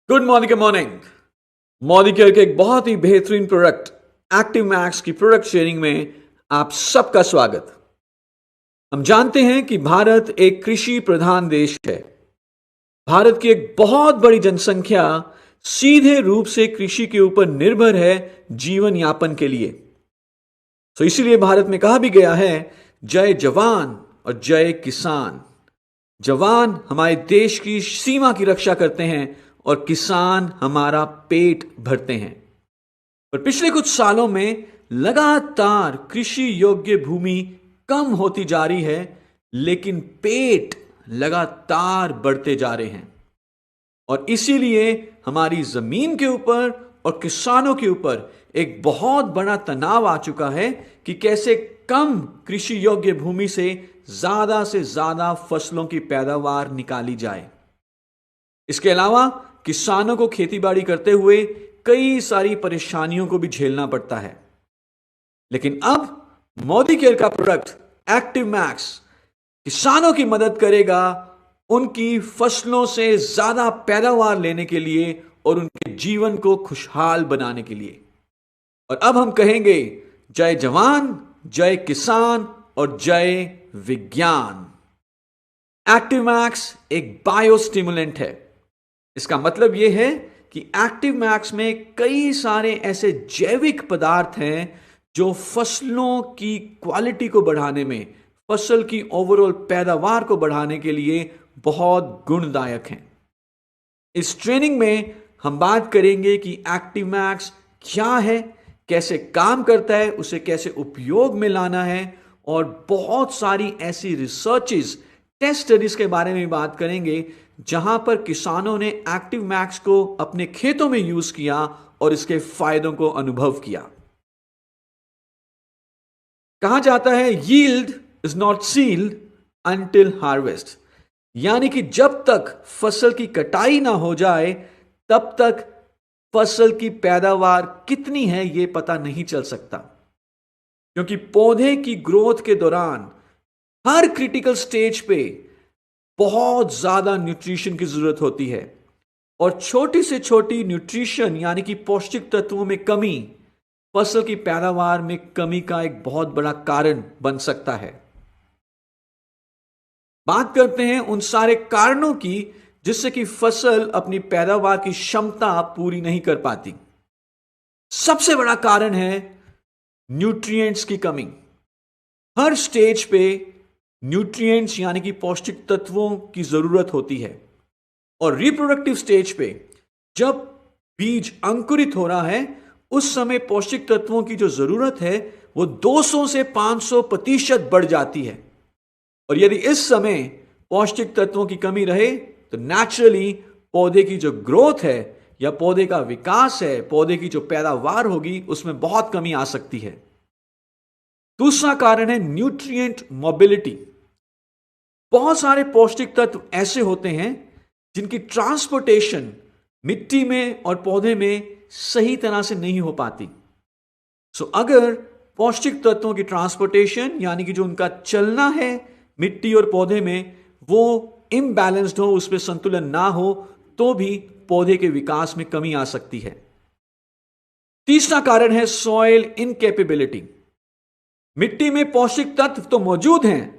Good morning के morning. Modicare के एक बहुत ही बेहतरीन प्रोडक्ट एक्टिव मैक्स की प्रोडक्ट शेयरिंग में आप सबका स्वागत। हम जानते हैं कि भारत एक कृषि प्रधान देश है। भारत की एक बहुत बड़ी जनसंख्या सीधे रूप से कृषि के ऊपर निर्भर है जीवन यापन के लिए। तो इसीलिए भारत में कहा भी गया है, जय जवान और जय किसान। जवान हमारे देश की सीमा की रक्षा करते हैं और किसान हमारा पेट भरते हैं। पर पिछले कुछ सालों में लगातार कृषि योग्य भूमि कम होती जा रही है, लेकिन पेट लगातार बढ़ते जा रहे हैं। और इसीलिए हमारी जमीन के ऊपर और किसानों के ऊपर एक बहुत बड़ा तनाव आ चुका है कि कैसे कम कृषि योग्य भूमि से ज्यादा फसलों की पैदावार निकाली जाए। इसके अलावा किसानों को खेतीबाड़ी करते हुए कई सारी परेशानियों को भी झेलना पड़ता है। लेकिन अब मोदी केयर का प्रोडक्ट एक्टिव मैक्स किसानों की मदद करेगा उनकी फसलों से ज्यादा पैदावार लेने के लिए और उनके जीवन को खुशहाल बनाने के लिए। और अब हम कहेंगे, जय जवान, जय किसान और जय विज्ञान। एक्टिव मैक्स एक बायोस्टिमुलेंट है। इसका मतलब यह है कि एक्टिव मैक्स में कई सारे ऐसे जैविक पदार्थ हैं जो फसलों की क्वालिटी को बढ़ाने में, फसल की ओवरऑल पैदावार को बढ़ाने के लिए बहुत गुणदायक हैं। इस ट्रेनिंग में हम बात करेंगे कि एक्टिव मैक्स क्या है, कैसे काम करता है, उसे कैसे उपयोग में लाना है, और बहुत सारी ऐसी रिसर्चेस, टेस्ट स्टडीज के बारे में बात करेंगे जहां पर किसानों ने एक्टिव मैक्स को अपने खेतों में यूज किया और इसके फायदों को अनुभव किया। कहा जाता है, yield is not sealed until harvest, यानी कि जब तक फसल की कटाई ना हो जाए तब तक फसल की पैदावार कितनी है यह पता नहीं चल सकता। क्योंकि पौधे की ग्रोथ के दौरान हर क्रिटिकल स्टेज पे बहुत ज्यादा न्यूट्रिशन की जरूरत होती है, और छोटी से छोटी न्यूट्रिशन यानी कि पौष्टिक तत्वों में कमी फसल की पैदावार में कमी का एक बहुत बड़ा कारण बन सकता है। बात करते हैं उन सारे कारणों की जिससे कि फसल अपनी पैदावार की क्षमता पूरी नहीं कर पाती। सबसे बड़ा कारण है न्यूट्रिएंट्स की कमी। हर स्टेज पे न्यूट्रिएंट्स यानी कि पौष्टिक तत्वों की जरूरत होती है, और रिप्रोडक्टिव स्टेज पे जब बीज अंकुरित हो रहा है उस समय पौष्टिक तत्वों की जो जरूरत है वो 200 से 500% बढ़ जाती है। और यदि इस समय पौष्टिक तत्वों की कमी रहे तो नेचुरली पौधे की जो ग्रोथ है या पौधे का विकास है, पौधे की जो पैदावार होगी, उसमें बहुत कमी आ सकती है। दूसरा कारण है न्यूट्रिएंट मोबिलिटी। बहुत सारे पौष्टिक तत्व ऐसे होते हैं जिनकी ट्रांसपोर्टेशन मिट्टी में और पौधे में सही तरह से नहीं हो पाती। अगर पौष्टिक तत्वों की ट्रांसपोर्टेशन यानी कि जो उनका चलना है मिट्टी और पौधे में वो इम्बैलेंस्ड हो, उसमें संतुलन ना हो, तो भी पौधे के विकास में कमी आ सकती है। तीसरा कारण है सॉइल इनकैपेबिलिटी। मिट्टी में पौष्टिक तत्व तो मौजूद हैं,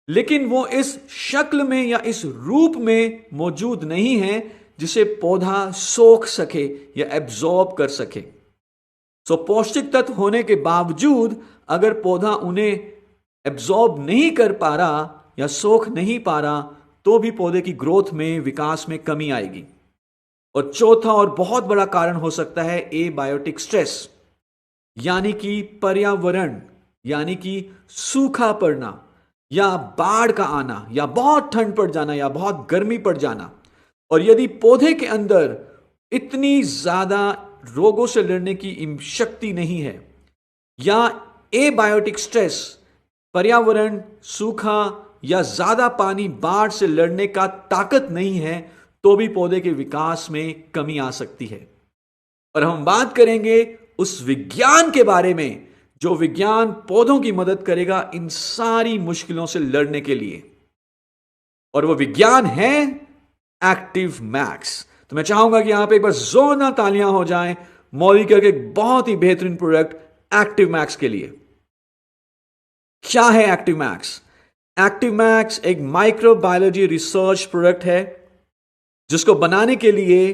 लेकिन वो इस शक्ल में या इस रूप में मौजूद नहीं है जिसे पौधा सोख सके या एब्जॉर्ब कर सके। पौष्टिक तत्व होने के बावजूद अगर पौधा उन्हें एब्जॉर्ब नहीं कर पा रहा या सोख नहीं पा रहा तो भी पौधे की ग्रोथ में, विकास में कमी आएगी। और चौथा और बहुत बड़ा कारण हो सकता है एबायोटिक स्ट्रेस, यानी कि पर्यावरण, यानी कि सूखा पड़ना या बाढ़ का आना या बहुत ठंड पड़ जाना या बहुत गर्मी पड़ जाना। और यदि पौधे के अंदर इतनी ज्यादा रोगों से लड़ने की शक्ति नहीं है, या एबायोटिक स्ट्रेस, पर्यावरण, सूखा या ज्यादा पानी, बाढ़ से लड़ने का ताकत नहीं है, तो भी पौधे के विकास में कमी आ सकती है। और हम बात करेंगे उस विज्ञान के बारे में जो विज्ञान पौधों की मदद करेगा इन सारी मुश्किलों से लड़ने के लिए, और वो विज्ञान है एक्टिव मैक्स। तो मैं चाहूंगा कि यहां पे एक बार जोरदार तालियां हो जाएं मौलिका के एक बहुत ही बेहतरीन प्रोडक्ट एक्टिव मैक्स के लिए। क्या है एक्टिव मैक्स? एक्टिव मैक्स एक माइक्रोबायोलॉजी रिसर्च प्रोडक्ट है जिसको बनाने के लिए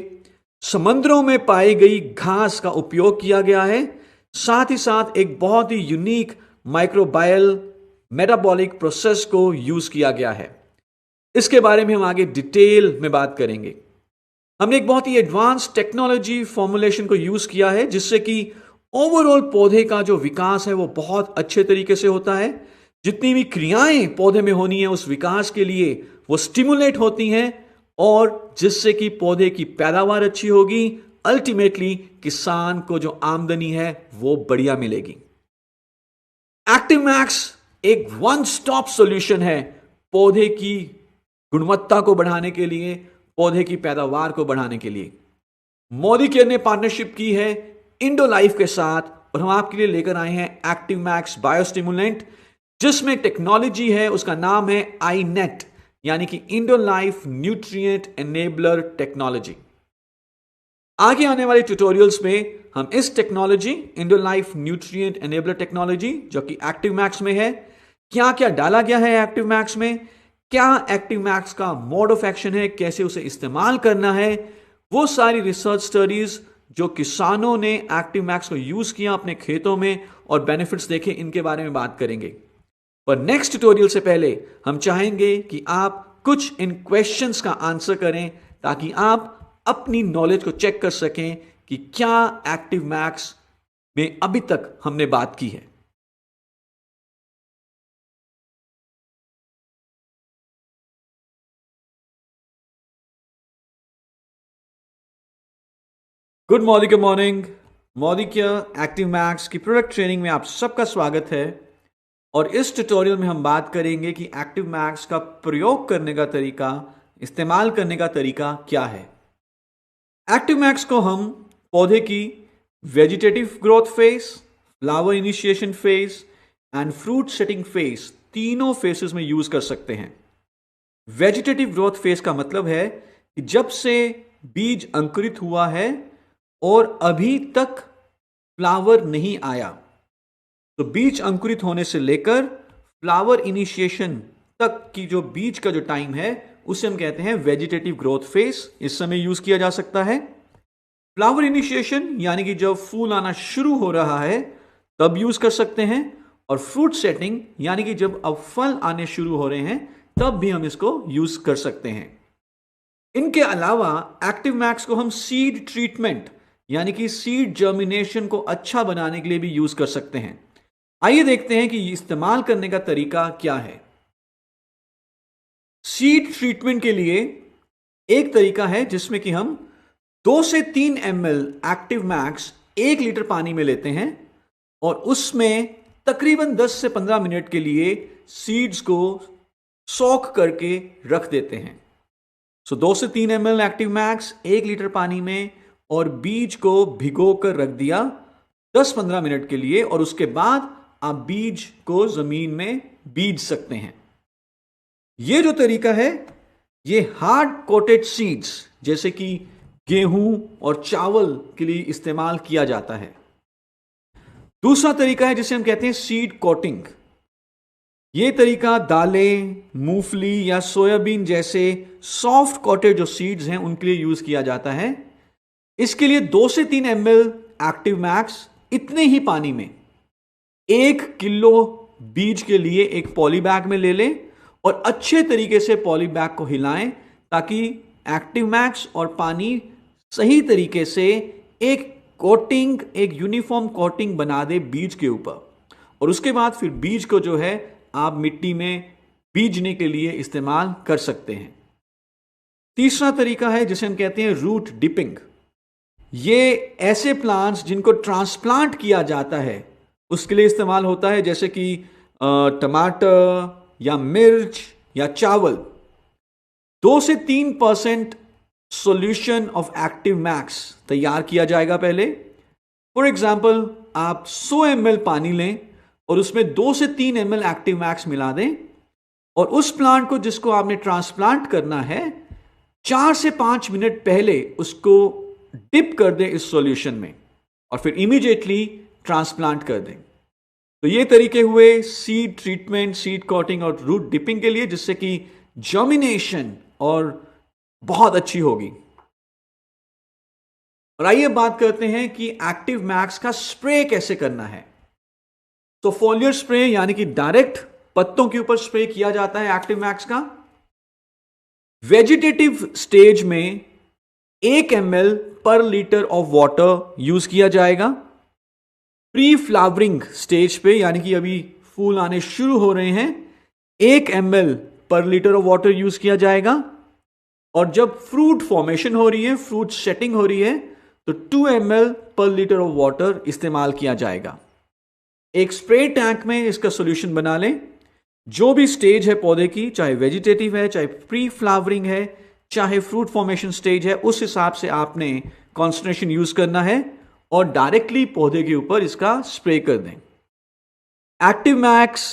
समुद्रों में पाई गई घास का उपयोग किया गया है, साथ ही साथ एक बहुत ही यूनिक माइक्रोबायल मेटाबॉलिक प्रोसेस को यूज किया गया है। इसके बारे में हम आगे डिटेल में बात करेंगे। हमने एक बहुत ही एडवांस टेक्नोलॉजी फॉर्मुलेशन को यूज किया है जिससे कि ओवरऑल पौधे का जो विकास है वो बहुत अच्छे तरीके से होता है। जितनी भी क्रियाएं पौधे में होनी है उस विकास के लिए वो स्टिमुलेट होती हैं और जिससे कि पौधे की पैदावार अच्छी होगी, अल्टीमेटली किसान को जो आमदनी है वो बढ़िया मिलेगी। एक्टिव मैक्स एक वन स्टॉप सॉल्यूशन है पौधे की गुणवत्ता को बढ़ाने के लिए, पौधे की पैदावार को बढ़ाने के लिए। मोदी केयर ने पार्टनरशिप की है इंडोलाइफ के साथ और हम आपके लिए लेकर आए हैं एक्टिव मैक्स बायोस्टिमुलेंट जिसमें टेक्नोलॉजी है, उसका नाम है आईनेट यानी कि इंडोलाइफ न्यूट्रिएंट एनेबलर टेक्नोलॉजी। आगे आने वाले ट्यूटोरियल्स में हम इस टेक्नोलॉजी इंडोलाइफ न्यूट्रिएंट एनेबलर टेक्नोलॉजी जो कि एक्टिव मैक्स में है, क्या क्या डाला गया है एक्टिव मैक्स में, क्या एक्टिव मैक्स का मोड ऑफ एक्शन है, कैसे उसे इस्तेमाल करना है, वो सारी रिसर्च स्टडीज जो किसानों ने एक्टिव मैक्स को यूज किया अपने खेतों में और बेनिफिट्स देखे, इनके बारे में बात करेंगे। पर नेक्स्ट ट्यूटोरियल से पहले हम चाहेंगे कि आप कुछ इन क्वेश्चंस का आंसर करें ताकि आप अपनी नॉलेज को चेक कर सकें कि क्या एक्टिव मैक्स में अभी तक हमने बात की है। Good morning, good morning. Modicare active max की प्रोडक्ट ट्रेनिंग में आप सबका स्वागत है और इस ट्यूटोरियल में हम बात करेंगे कि एक्टिव मैक्स का प्रयोग करने का तरीका, इस्तेमाल करने का तरीका क्या है। एक्टिव मैक्स को हम पौधे की vegetative growth phase, flower initiation phase and fruit setting phase, तीनों फेसेस में यूज कर सकते हैं। वेजिटेटिव ग्रोथ फेज का मतलब है कि जब से बीज अंकुरित हुआ है और अभी तक फ्लावर नहीं आया, तो बीज अंकुरित होने से लेकर फ्लावर इनिशिएशन तक की जो बीज का जो टाइम है उसे हम कहते हैं वेजिटेटिव ग्रोथ फेज। इस समय यूज किया जा सकता है। फ्लावर इनिशिएशन यानी कि जब फूल आना शुरू हो रहा है तब यूज कर सकते हैं, और फ्रूट सेटिंग यानी कि जब अब फल आने शुरू हो रहे हैं तब भी हम इसको यूज कर सकते हैं। इनके अलावा एक्टिव मैक्स को हम सीड ट्रीटमेंट यानी कि सीड जर्मिनेशन को अच्छा बनाने के लिए भी यूज कर सकते हैं। आइए देखते हैं कि इस्तेमाल करने का तरीका क्या है। सीड ट्रीटमेंट के लिए एक तरीका है जिसमें कि हम 2 से 3 ml एक्टिव मैक्स 1 लीटर पानी में लेते हैं और उसमें तकरीबन 10 से 15 मिनट के लिए सीड्स को सोक करके रख देते हैं। 2 से 3 ml एक्टिव मैक्स 1 लीटर पानी में और बीज को भिगो कर रख दिया 10-15 मिनट के लिए, और उसके बाद आप बीज को जमीन में बीज सकते हैं। यह जो तरीका है ये हार्ड कोटेड सीड्स जैसे कि गेहूं और चावल के लिए इस्तेमाल किया जाता है। दूसरा तरीका है जिसे हम कहते हैं सीड कोटिंग। यह तरीका दालें, मूंगफली या सोयाबीन जैसे सॉफ्ट कोटेड जो सीड्स हैं उनके लिए यूज किया जाता है। इसके लिए 2 से 3 ml एक्टिव मैक्स इतने ही पानी में 1 किलो बीज के लिए एक पॉली बैग में ले लें और अच्छे तरीके से पॉली बैग को हिलाएं ताकि एक्टिव मैक्स और पानी सही तरीके से एक कोटिंग, एक यूनिफॉर्म कोटिंग बना दे बीज के ऊपर, और उसके बाद फिर बीज को जो है आप मिट्टी में बीजने के लिए इस्तेमाल कर सकते हैं। तीसरा तरीका है जिसे हम कहते हैं रूट डिपिंग। ये ऐसे प्लांट्स जिनको ट्रांसप्लांट किया जाता है उसके लिए इस्तेमाल होता है, जैसे कि टमाटर या मिर्च या चावल। 2 से 3% सॉल्यूशन ऑफ एक्टिव मैक्स तैयार किया जाएगा पहले। फॉर एग्जाम्पल आप 100 ml पानी लें और उसमें 2 से 3 ml एक्टिव मैक्स मिला दें, और उस प्लांट को जिसको आपने ट्रांसप्लांट करना है 4 से 5 मिनट पहले उसको डिप कर दें इस सॉल्यूशन में और फिर इमीडिएटली ट्रांसप्लांट कर दें। तो ये तरीके हुए सीड ट्रीटमेंट, सीड कॉटिंग और रूट डिपिंग के लिए, जिससे कि जर्मिनेशन और बहुत अच्छी होगी। और आइए बात करते हैं कि एक्टिव मैक्स का स्प्रे कैसे करना है। तो फोलियर स्प्रे यानी कि डायरेक्ट पत्तों के ऊपर स्प्रे किया जाता है एक्टिव मैक्स का। वेजिटेटिव स्टेज में 1 ml पर लीटर ऑफ वाटर यूज किया जाएगा। प्री फ्लावरिंग स्टेज पे यानी कि अभी फूल आने शुरू हो रहे हैं, 1 ml पर लीटर ऑफ वाटर यूज किया जाएगा। और जब फ्रूट फॉर्मेशन हो रही है, फ्रूट सेटिंग हो रही है, तो 2 ml पर लीटर ऑफ वाटर इस्तेमाल किया जाएगा। एक स्प्रे टैंक में इसका सॉल्यूशन बना लें। जो भी स्टेज है पौधे की, चाहे वेजिटेटिव है, चाहे प्री फ्लावरिंग है, चाहे फ्रूट फॉर्मेशन स्टेज है, उस हिसाब से आपने कॉन्सेंट्रेशन यूज करना है और डायरेक्टली पौधे के ऊपर इसका स्प्रे कर दें। एक्टिव मैक्स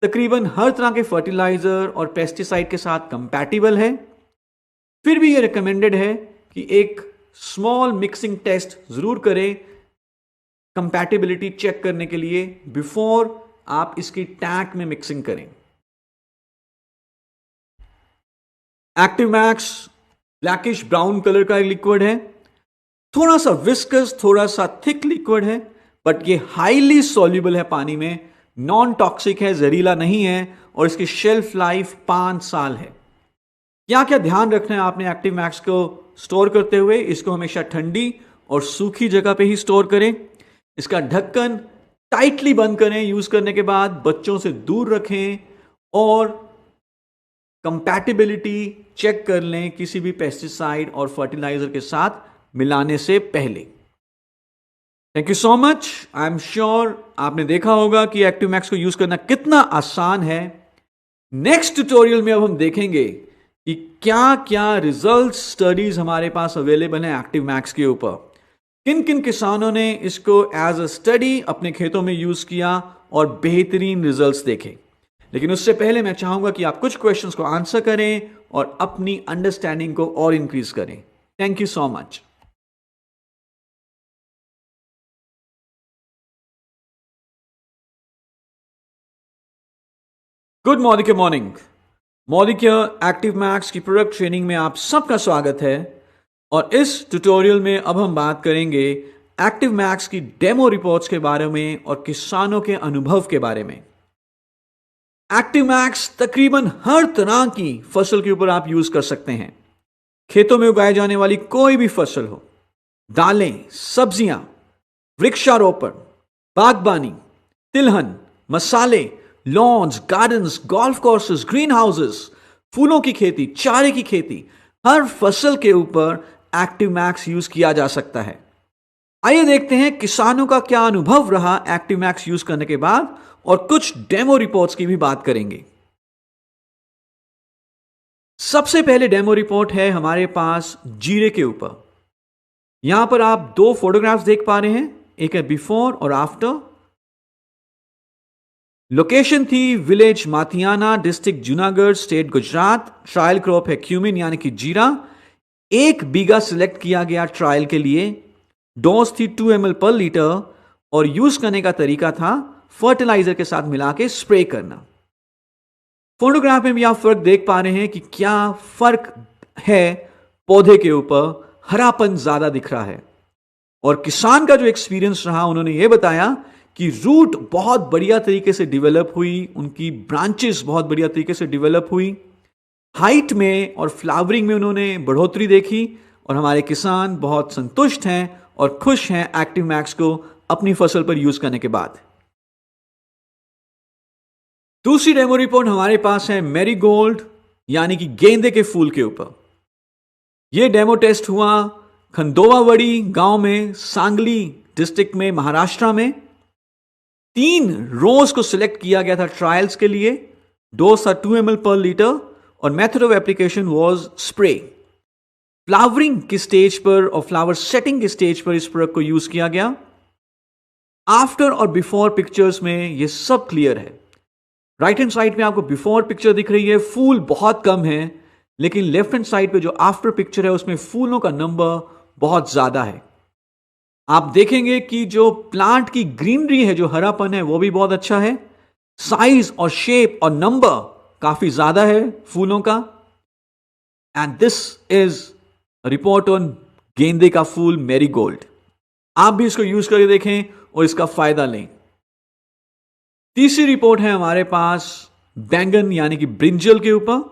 तकरीबन हर तरह के फर्टिलाइजर और पेस्टिसाइड के साथ कंपैटिबल है। फिर भी यह रिकमेंडेड है कि एक स्मॉल मिक्सिंग टेस्ट जरूर करें कंपैटिबिलिटी चेक करने के लिए बिफोर आप इसकी टैंक में मिक्सिंग करें। Active max blackish brown colour का लिक्विड है, थोड़ा सा विस्कस, थोड़ा सा थिक लिक्विड है, बट ये हाईली सॉल्युबल है पानी में, नॉन टॉक्सिक है, जहरीला नहीं है और इसकी शेल्फ लाइफ 5 साल है। क्या क्या ध्यान रखना है आपने एक्टिव मैक्स को स्टोर करते हुए? इसको हमेशा ठंडी और सूखी जगह पे ही स्टोर करें। इसका ढक्कन टाइटली बंद करें यूज करने के बाद, बच्चों से दूर रखें और कंपैटिबिलिटी चेक कर लें किसी भी पेस्टिसाइड और फर्टिलाइजर के साथ मिलाने से पहले। Thank you so much. I am sure आपने देखा होगा कि एक्टिव मैक्स को यूज करना कितना आसान है। नेक्स्ट ट्यूटोरियल में अब हम देखेंगे कि क्या क्या रिजल्ट स्टडीज हमारे पास अवेलेबल हैं एक्टिव मैक्स के ऊपर, किन किन किसानों ने इसको एज अ स्टडी अपने खेतों में यूज किया और बेहतरीन रिजल्ट्स देखे। लेकिन उससे पहले मैं चाहूंगा कि आप कुछ क्वेश्चंस को आंसर करें और अपनी अंडरस्टैंडिंग को और इंक्रीज करें। Thank you so much. Good morning morning active max की प्रोडक्ट ट्रेनिंग में आप सबका स्वागत है। और इस ट्यूटोरियल में अब हम बात करेंगे एक्टिव मैक्स की डेमो रिपोर्ट्स के बारे में और किसानों के अनुभव के बारे में। एक्टिव मैक्स तकरीबन हर तरह की फसल के ऊपर आप यूज कर सकते हैं। खेतों में उगाई जाने वाली कोई भी फसल हो, दालें, सब्जियां, वृक्षारोपण, बागबानी, तिलहन, मसाले, lawns, gardens, golf courses, green houses, फूलों की खेती, चारे की खेती, हर फसल के ऊपर एक्टिव मैक्स यूज किया जा सकता है। आइए देखते हैं किसानों का क्या अनुभव रहा एक्टिव मैक्स यूज करने के बाद और कुछ डेमो रिपोर्ट्स की भी बात करेंगे। सबसे पहले डेमो रिपोर्ट है हमारे पास जीरे के ऊपर। यहां पर आप 2 फोटोग्राफ्स देख पा रहे हैं, एक है बिफोर और आफ्टर। लोकेशन थी village Mathiyana, district Junagadh, state Gujarat. Trial crop है क्यूमिन यानी कि जीरा। 1 बीघा सिलेक्ट किया गया ट्रायल के लिए। डोज थी 2 ml पर लीटर और यूज करने का तरीका था फर्टिलाइजर के साथ मिला के स्प्रे करना। फोटोग्राफ में भी आप फर्क देख पा रहे हैं कि क्या फर्क है, पौधे के ऊपर हरापन ज्यादा दिख रहा है। और किसान का जो एक्सपीरियंस रहा, उन्होंने यह बताया कि रूट बहुत बढ़िया तरीके से डेवलप हुई, उनकी ब्रांचेस बहुत बढ़िया तरीके से डेवलप हुई, हाइट में और फ्लावरिंग में उन्होंने बढ़ोतरी देखी और हमारे किसान बहुत संतुष्ट हैं और खुश हैं एक्टिव मैक्स को अपनी फसल पर यूज करने के बाद। दूसरी डेमो रिपोर्ट हमारे पास है मैरीगोल्ड यानी कि गेंदे के फूल के ऊपर। यह डेमो टेस्ट हुआ खंडोवावड़ी गांव में, सांगली डिस्ट्रिक्ट में, महाराष्ट्र में। 3 रोज को सिलेक्ट किया गया था ट्रायल्स के लिए। डोज था 2 ml पर लीटर और method of application was spray. Flowering की स्टेज पर और फ्लावर सेटिंग की स्टेज पर इस प्रोडक्ट को यूज किया गया। आफ्टर और बिफोर पिक्चर्स में यह सब क्लियर है। राइट हैंड साइड में आपको बिफोर पिक्चर दिख रही है, फूल बहुत कम है, लेकिन लेफ्ट हैंड साइड पे जो आफ्टर पिक्चर है उसमें फूलों का नंबर बहुत ज्यादा है। आप देखेंगे कि जो प्लांट की ग्रीनरी है, जो हरापन है, वो भी बहुत अच्छा है। साइज और शेप और नंबर काफी ज्यादा है फूलों का। And this is report on गेंदे का फूल मैरीगोल्ड। आप भी इसको यूज करके देखें और इसका फायदा लें। तीसरी रिपोर्ट है हमारे पास बैंगन यानी कि ब्रिंजल के ऊपर।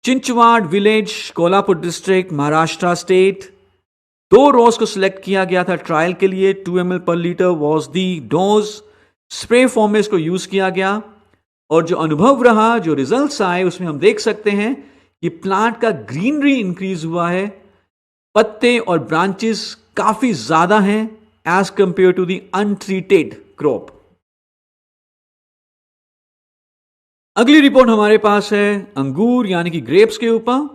Chinchwad village, Kolhapur district, Maharashtra state. 2 रोज को सिलेक्ट किया गया था ट्रायल के लिए। 2 ml पर litre was the dose. Spray form में इसको यूज किया गया और जो अनुभव रहा, जो रिजल्ट्स आए, उसमें हम देख सकते हैं कि प्लांट का ग्रीनरी इंक्रीज हुआ है। पत्ते और ब्रांचेस काफी ज्यादा हैं as compare to the untreated crop. अगली रिपोर्ट हमारे पास है अंगूर यानी कि ग्रेप्स के ऊपर।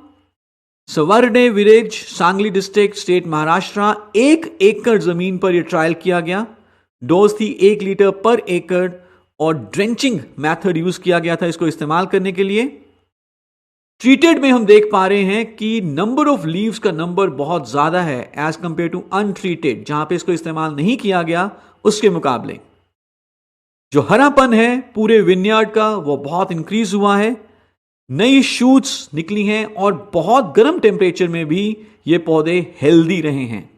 Savarde village, Sangli district, state Maharashtra. 1 एकड़ जमीन पर यह ट्रायल किया गया। डोज थी 1 लीटर पर एकड़ और ड्रेंचिंग मेथड यूज किया गया था इसको इस्तेमाल करने के लिए। ट्रीटेड में हम देख पा रहे हैं कि नंबर ऑफ लीव्स का नंबर बहुत ज्यादा है एज कंपेयर टू अनट्रीटेड, जहां पे इसको इस्तेमाल नहीं किया गया उसके मुकाबले। जो हरापन है पूरे विनयार्ड का वो बहुत इंक्रीज हुआ है। नई शूट्स निकली हैं और बहुत गर्म टेम्परेचर में भी ये पौधे हेल्दी रहे हैं।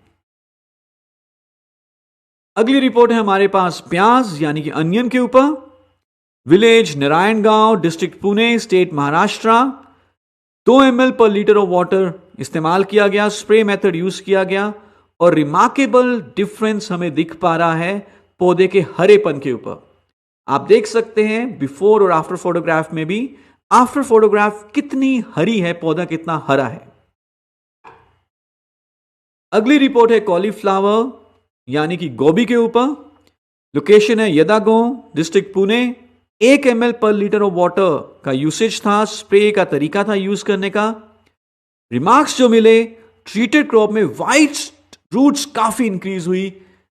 अगली रिपोर्ट है हमारे पास प्याज यानी कि अनियन के ऊपर। Village Narayangaon, district Pune, state Maharashtra. 2 ml पर लीटर ऑफ वाटर इस्तेमाल किया गया, स्प्रे मेथड यूज किया गया और रिमार्केबल डिफरेंस हमें दिख पा रहा है पौधे के हरेपन के ऊपर। आप देख सकते हैं बिफोर और आफ्टर फोटोग्राफ में भी, आफ्टर फोटोग्राफ कितनी हरी है, पौधा कितना हरा है। अगली रिपोर्ट है कॉलीफ्लावर यानी कि गोभी के ऊपर। लोकेशन है यदागांव, डिस्ट्रिक्ट पुणे। 1 ml पर लीटर ऑफ वाटर का यूसेज था, स्प्रे का तरीका था यूज करने का। रिमार्क्स जो मिले, ट्रीटेड क्रॉप में वाइट रूट्स काफी इंक्रीज हुई,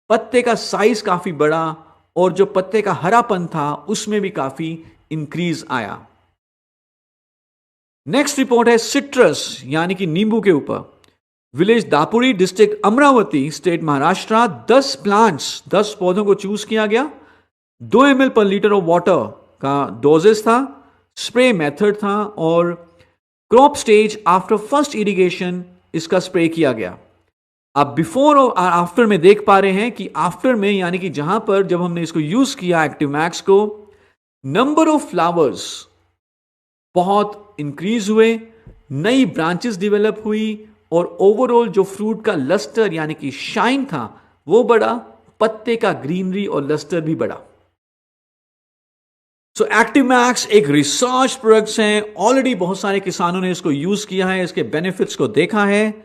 पत्ते का साइज काफी बड़ा और जो पत्ते का हरापन था उसमें भी काफी इंक्रीज आया। नेक्स्ट रिपोर्ट है सिट्रस यानी कि नींबू के ऊपर। Village Dapuri, district Amravati, state Maharashtra. 10 plants, 10 पौधों को चूज किया गया। 2 ml पर लीटर ऑफ वाटर का डोजेस था, स्प्रे मेथड था और crop stage after first irrigation इसका स्प्रे किया गया। आप बिफोर और आफ्टर में देख पा रहे हैं कि आफ्टर में यानी कि जहां पर जब हमने इसको यूज किया एक्टिव मैक्स को, नंबर ऑफ फ्लावर्स बहुत इंक्रीज हुए, नई ब्रांचेस डेवलप हुई और ओवरऑल जो फ्रूट का लस्टर यानी कि शाइन था वो बढ़ा, पत्ते का ग्रीनरी और लस्टर भी बढ़ा। सो एक्टिव मैक्स एक रिसर्च प्रोडक्ट्स हैं, ऑलरेडी बहुत सारे किसानों ने इसको यूज किया है, इसके बेनिफिट्स को देखा है।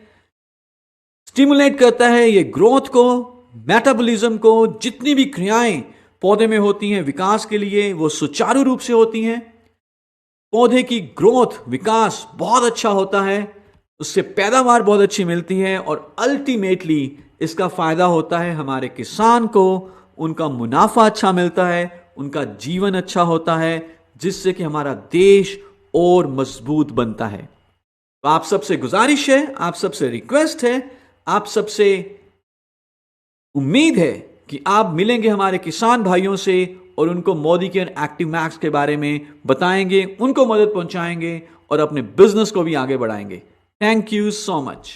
स्टिमुलेट करता है ये ग्रोथ को, मेटाबॉलिज्म को, जितनी भी क्रियाएं पौधे में होती हैं विकास के लिए वो सुचारू रूप से होती हैं। पौधे की ग्रोथ, विकास बहुत अच्छा होता है, उससे पैदावार बहुत अच्छी मिलती है और अल्टीमेटली इसका फायदा होता है हमारे किसान को, उनका मुनाफा अच्छा मिलता है, उनका जीवन अच्छा होता है, जिससे कि हमारा देश और मजबूत बनता है। तो आप सबसे गुजारिश है, आप सबसे रिक्वेस्ट है, आप सबसे उम्मीद है कि आप मिलेंगे हमारे किसान भाइयों से और उनको मोदी केयर एक्टिव मैक्स के बारे में बताएंगे, उनको मदद पहुंचाएंगे और अपने बिजनेस को भी आगे बढ़ाएंगे। Thank you so much.